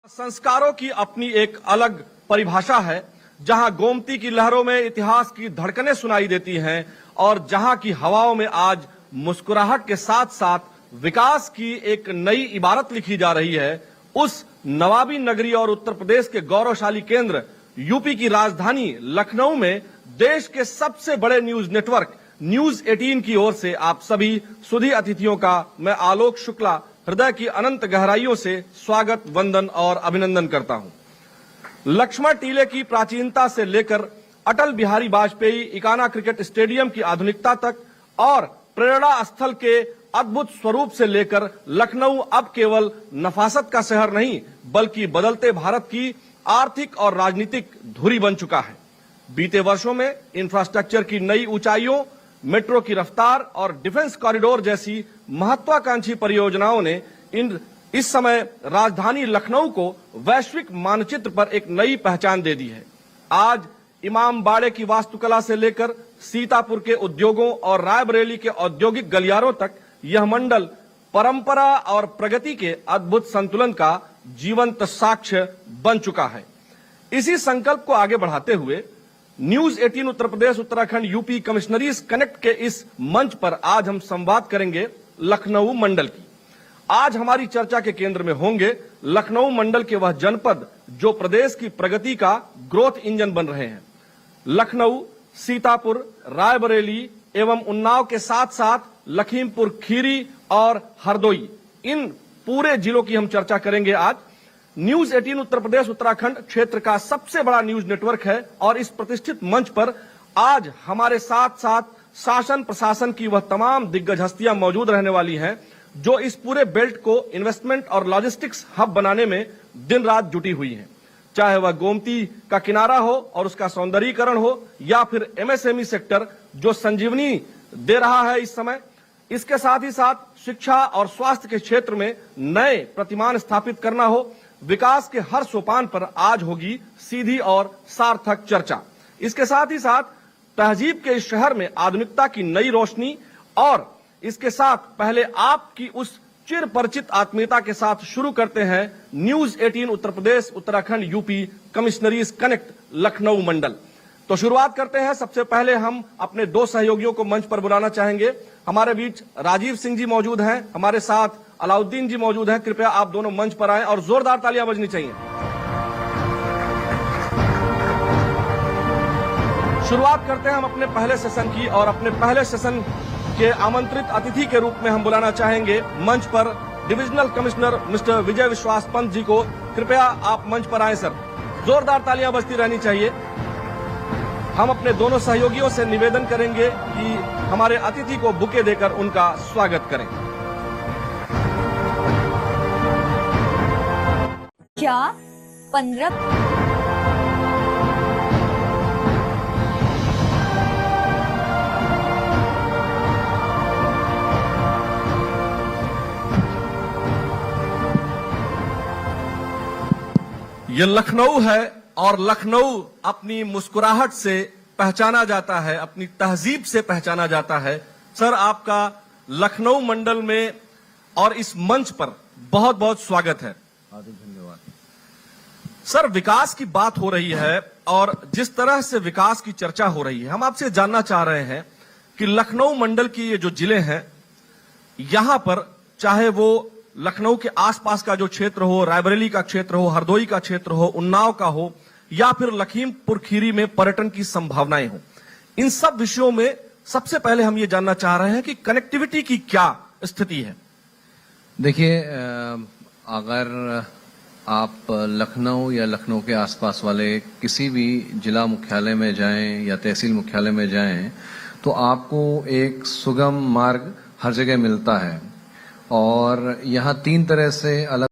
संस्कारों की अपनी एक अलग परिभाषा है, जहां गोमती की लहरों में इतिहास की धड़कनें सुनाई देती हैं और जहां की हवाओं में आज मुस्कुराहट के साथ साथ विकास की एक नई इबारत लिखी जा रही है। उस नवाबी नगरी और उत्तर प्रदेश के गौरवशाली केंद्र यूपी की राजधानी लखनऊ में देश के सबसे बड़े न्यूज नेटवर्क न्यूज 18 की ओर से आप सभी सुधी अतिथियों का मैं आलोक शुक्ला हृदय की अनंत गहराइयों से स्वागत, वंदन और अभिनंदन करता हूं। लक्ष्मण टीले की प्राचीनता से लेकर अटल बिहारी वाजपेयी इकाना क्रिकेट स्टेडियम की आधुनिकता तक और प्रेरणा स्थल के अद्भुत स्वरूप से लेकर लखनऊ अब केवल नफासत का शहर नहीं बल्कि बदलते भारत की आर्थिक और राजनीतिक धुरी बन चुका है। बीते वर्षों में इंफ्रास्ट्रक्चर की नई ऊंचाइयों, मेट्रो की रफ्तार और डिफेंस कॉरिडोर जैसी महत्वाकांक्षी परियोजनाओं ने इस समय राजधानी लखनऊ को वैश्विक मानचित्र पर एक नई पहचान दे दी है। आज इमामबाड़े की वास्तुकला से लेकर सीतापुर के उद्योगों और रायबरेली के औद्योगिक गलियारों तक यह मंडल परंपरा और प्रगति के अद्भुत संतुलन का जीवंत साक्ष्य बन चुका है। इसी संकल्प को आगे बढ़ाते हुए news 18 Uttar Pradesh Uttarakhand UP कमिश्नरीज connect के इस मंच पर आज हम संवाद करेंगे लखनऊ मंडल की। आज हमारी चर्चा के केंद्र में होंगे लखनऊ मंडल के वह जनपद जो प्रदेश की प्रगति का ग्रोथ इंजन बन रहे हैं। लखनऊ, सीतापुर, रायबरेली एवं उन्नाव के साथ साथ लखीमपुर खीरी और हरदोई, इन पूरे जिलों की हम चर्चा करेंगे आज। न्यूज 18 उत्तर प्रदेश उत्तराखंड क्षेत्र का सबसे बड़ा न्यूज नेटवर्क है और इस प्रतिष्ठित मंच पर आज हमारे साथ साथ शासन प्रशासन की वह तमाम दिग्गज हस्तियां मौजूद रहने वाली हैं जो इस पूरे बेल्ट को इन्वेस्टमेंट और लॉजिस्टिक्स हब बनाने में दिन रात जुटी हुई हैं। चाहे वह गोमती का किनारा हो और उसका सौंदर्यीकरण हो या फिर एमएसएमई सेक्टर जो संजीवनी दे रहा है इस समय। इसके साथ ही साथ शिक्षा और स्वास्थ्य के क्षेत्र में नए प्रतिमान स्थापित करना हो, विकास के हर सोपान पर आज होगी सीधी और सार्थक चर्चा। इसके साथ ही साथ तहजीब के इस शहर में आधुनिकता की नई रोशनी और इसके साथ पहले आपकी उस चिर परिचित आत्मीयता के साथ शुरू करते हैं news 18 Uttar Pradesh Uttarakhand UP कमिश्नरीज connect Lucknow मंडल। तो शुरुआत करते हैं। सबसे पहले हम अपने दो सहयोगियों को मंच पर बुलाना चाहेंगे। हमारे बीच राजीव सिंह जी मौजूद हैं, हमारे साथ अलाउद्दीन जी मौजूद हैं। कृपया आप दोनों मंच पर आएं और जोरदार तालियां बजनी चाहिए। शुरुआत करते हैं हम अपने पहले सेशन की और अपने पहले सेशन के आमंत्रित अतिथि के रूप में हम बुलाना चाहेंगे मंच पर डिविजनल कमिश्नर मिस्टर विजय विश्वास पंत जी को। कृपया आप मंच पर आए सर, जोरदार तालियां बजती रहनी चाहिए। हम अपने दोनों सहयोगियों से निवेदन करेंगे कि हमारे अतिथि को बुके देकर उनका स्वागत करें। क्या 15 ये लखनऊ है और लखनऊ अपनी मुस्कुराहट से पहचाना जाता है, अपनी तहजीब से पहचाना जाता है। सर, आपका लखनऊ मंडल में और इस मंच पर बहुत बहुत स्वागत है। धन्यवाद सर, विकास की बात हो रही है और जिस तरह से विकास की चर्चा हो रही है, हम आपसे जानना चाह रहे हैं कि लखनऊ मंडल की ये जो जिले हैं, यहां पर चाहे वो लखनऊ के आसपास का जो क्षेत्र हो, रायबरेली का क्षेत्र हो, हरदोई का क्षेत्र हो, उन्नाव का हो या फिर लखीमपुर खीरी में पर्यटन की संभावनाएं हो, इन सब विषयों में सबसे पहले हम ये जानना चाह रहे हैं कि कनेक्टिविटी की क्या स्थिति है। देखिए, अगर आप लखनऊ या लखनऊ के आसपास वाले किसी भी जिला मुख्यालय में जाएं या तहसील मुख्यालय में जाएं तो आपको एक सुगम मार्ग हर जगह मिलता है और यहाँ 3 तरह से अलग